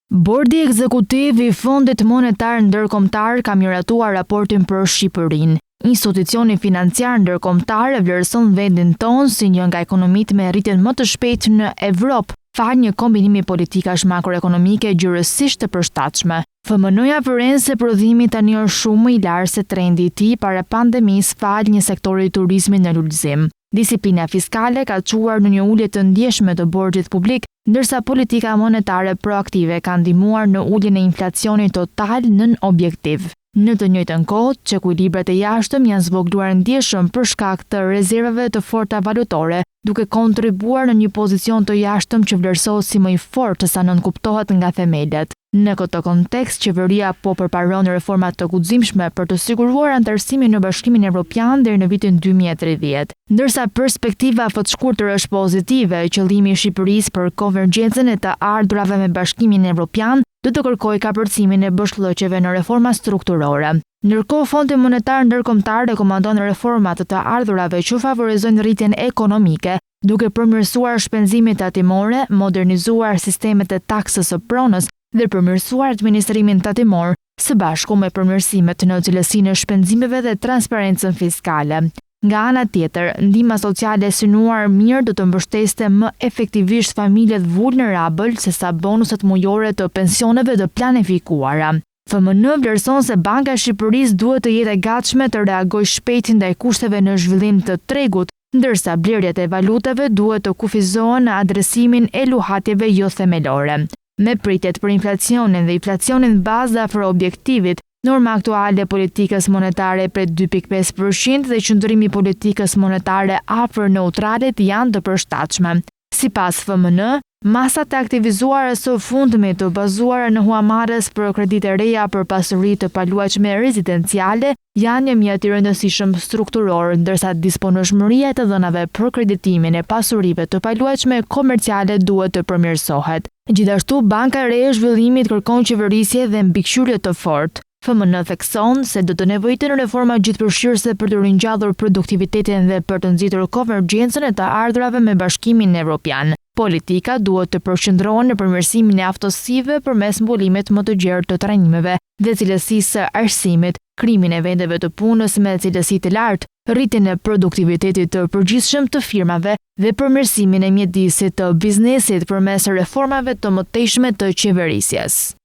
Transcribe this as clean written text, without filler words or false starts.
Bordi Ekzekutiv i Fondit Monetar Ndërkombëtar ka miratuar raportin për Shqipërinë. Institucioni financiar ndërkombëtar e vlerëson vendin tonë si një nga ekonomitë me rritjen më të shpejtë në Evropë, fal një kombinimi politikash makroekonomike gjyrësisht të përshtatshme. FMN-ja vëren se prodhimi tani është shumë i larë se trendi i tij para pandemisë fal një sektori turizmi në lulëzim. Disiplina fiskale ka çuar në një ulje të ndjeshme të borxhit publik, ndërsa politika monetare proaktive ka ndihmuar në uljen e inflacionit total nën objektiv. Në të njëjtën kohë, çekuilibrat e jashtëm janë zvogëluar ndjeshëm për shkak të rezervave të forta valutore, duke kontribuar në një pozicion të jashtëm që vlerësohet si më i fortë sa nënkuptohet nga themelet. Në këtë kontekst, qeveria po përparon reforma të guximshme për të siguruar anëtarësimin në Bashkimin Evropian deri në vitin 2030. Ndërsa perspektiva shkurtër është pozitive, qëllimi i Shqipërisë për konvergjencën e të ardhurave me Bashkimin Evropian do të kërkojë kapërcimin e bashkëllëqeve në reforma strukturore. Ndërkohë, Fondi Monetar Ndërkombëtar rekomandon reforma të ardhurave që favorizojnë rritjen ekonomike, duke përmirësuar shpenzimet tatimore, modernizuar sistemet e taksës së pronës dhe përmirësuar administrimin tatimor, së bashku me përmirësimet në cilësinë e shpenzimeve dhe transparencën fiskale. Nga ana tjetër, ndihma sociale e synuar mirë do të mbështeste më efektivisht familjet vulnerabël sesa bonuset mujore të pensioneve të planifikuara. FMN vlerëson se Banka e Shqipërisë duhet të jetë e gatshme të reagojë shpejt ndaj kushteve në zhvillim të tregut, ndërsa blerjet e valutave duhet të kufizohen në adresimin e luhatjeve jo themelore. Me pritjet për inflacionin dhe inflacionin bazë afër objektivit, norma aktuale e politikës monetare prej 2.5% dhe qëndrimi i politikës monetare afër neutralit janë të përshtatshme. Sipas FMN, masat e aktivizuara së fundmi të bazuara në huamarrës për kredite reja për pasuri të paluajtshme rezidenciale janë një mjet i rëndësishëm strukturor, ndërsa disponueshmëria e të dhënave për kreditimin e pasurive të paluajtshme komerciale duhet të përmirësohet. Gjithashtu, Banka e Re e Zhvillimit kërkon qeverisje dhe mbikëqyrje të fortë. FMN thekson se do të nevojitet reforma gjithëpërfshirëse për të ringjallur produktivitetin dhe për të nxitur konvergjencën e të ardhurave me Bashkimin Evropian. Politika duhet të përqendrohen në përmirësimin e aftësive përmes mbulimit më të gjerë të trajnimeve dhe cilësisë së arsimit, krijimin e vendeve të punës me cilësi të lartë, rritjen e produktivitetit të përgjithshëm të firmave dhe përmirësimin e mjedisit të biznesit përmes reformave të mëtejshme të qeverisjes.